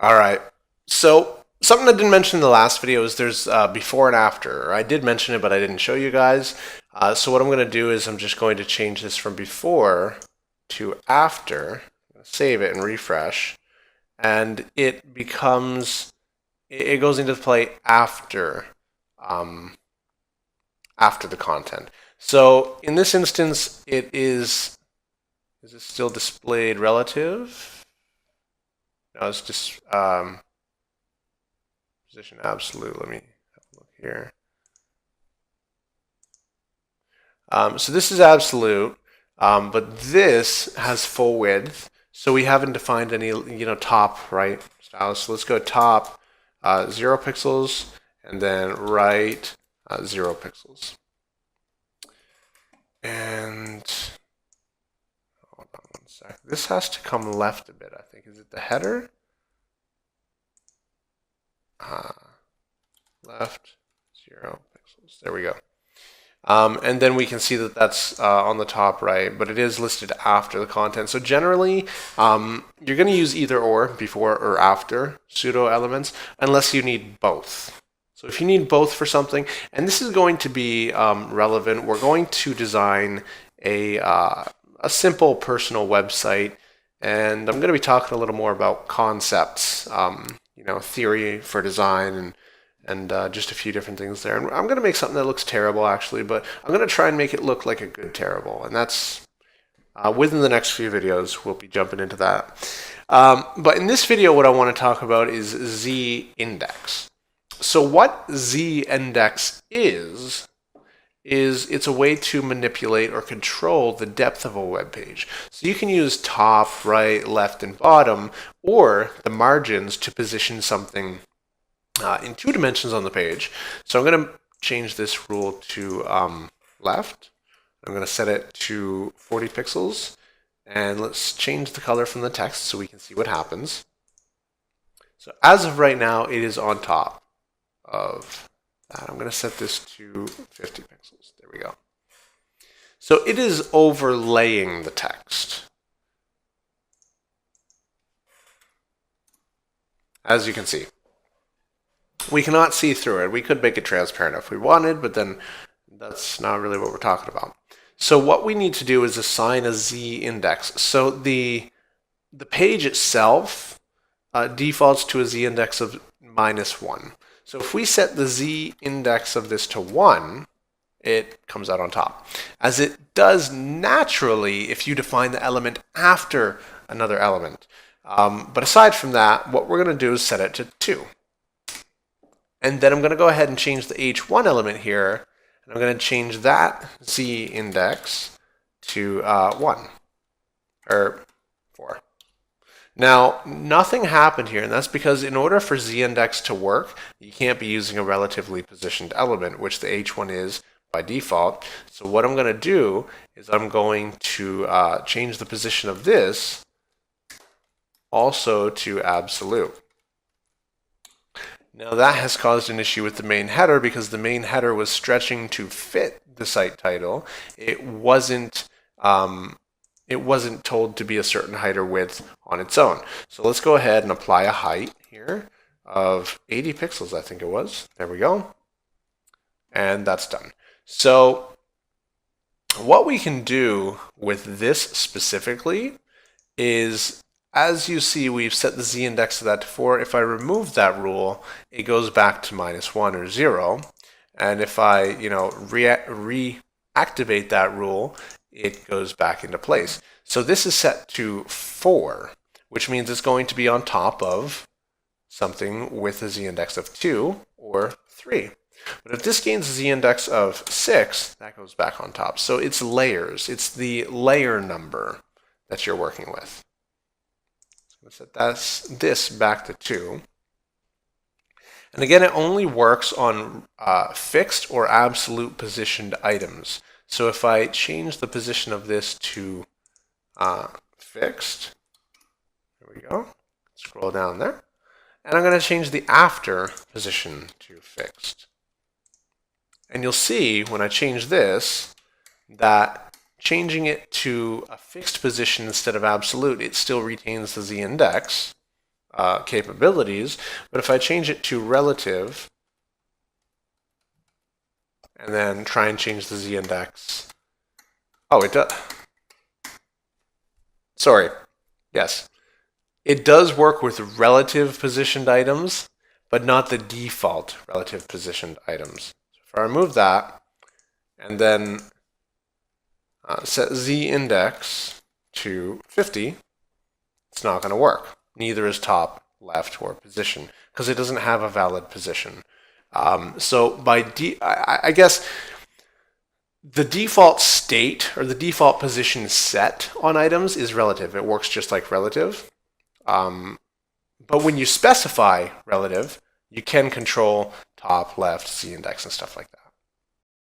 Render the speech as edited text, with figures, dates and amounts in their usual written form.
All right. So something I didn't mention in the last video is there's before and after. I did mention it, but I didn't show you guys. So what I'm going to do is I'm just going to change this from before to after. Save it and refresh, and it becomes it goes into play after the content. So in this instance, it is it still displayed relative? No, it's just position absolute. Let me have a look here. So this is absolute, but this has full width. So we haven't defined any, top, right, style. So let's go top 0 pixels and then right 0 pixels. And hold on one sec. This has to come left a bit, I think. Is it the header? Left 0 pixels. There we go. And then we can see that that's on the top right, but it is listed after the content. So generally, you're going to use either or, before or after pseudo elements, unless you need both. So if you need both for something, and this is going to be relevant, we're going to design a simple personal website, and I'm going to be talking a little more about concepts, theory for design and just a few different things there. And I'm going to make something that looks terrible, actually, but I'm going to try and make it look like a good terrible. And that's within the next few videos, we'll be jumping into that. But in this video, what I want to talk about is z-index. So what z-index is it's a way to manipulate or control the depth of a web page. So you can use top, right, left, and bottom, or the margins to position something in 2 dimensions on the page. So I'm going to change this rule to left. I'm going to set it to 40 pixels. And let's change the color from the text so we can see what happens. So as of right now, it is on top of that. I'm going to set this to 50 pixels. There we go. So it is overlaying the text. As you can see. We cannot see through it. We could make it transparent if we wanted, but then that's not really what we're talking about. So what we need to do is assign a z-index. So the page itself defaults to a z-index of -1. So if we set the z-index of this to 1, it comes out on top. As it does naturally if you define the element after another element. But aside from that, what we're going to do is set it to 2. And then I'm going to go ahead and change the h1 element here. And I'm going to change that z-index to 1, or 4. Now, nothing happened here, and that's because in order for z-index to work, you can't be using a relatively positioned element, which the h1 is by default. So what I'm going to do is I'm going to change the position of this also to absolute. Now that has caused an issue with the main header because the main header was stretching to fit the site title. It wasn't told to be a certain height or width on its own. So let's go ahead and apply a height here of 80 pixels, I think it was. There we go. And that's done. So what we can do with this specifically is, as you see, we've set the z-index of that to 4. If I remove that rule, it goes back to -1 or 0. And if I, reactivate that rule, it goes back into place. So this is set to 4, which means it's going to be on top of something with a z-index of 2 or 3. But if this gains a z-index of 6, that goes back on top. So it's layers. It's the layer number that you're working with. Set this back to 2. And again, it only works on fixed or absolute positioned items. So if I change the position of this to fixed, there we go, scroll down there, and I'm going to change the after position to fixed. And you'll see when I change this that changing it to a fixed position instead of absolute, it still retains the z-index capabilities, but if I change it to relative, and then try and change the z-index, oh, it does. Sorry, yes. It does work with relative positioned items, but not the default relative positioned items. So if I remove that, and then set z-index to 50, it's not going to work. Neither is top, left, or position, because it doesn't have a valid position. So I guess the default state or the default position set on items is relative. It works just like relative. But when you specify relative, you can control top, left, z-index, and stuff like that.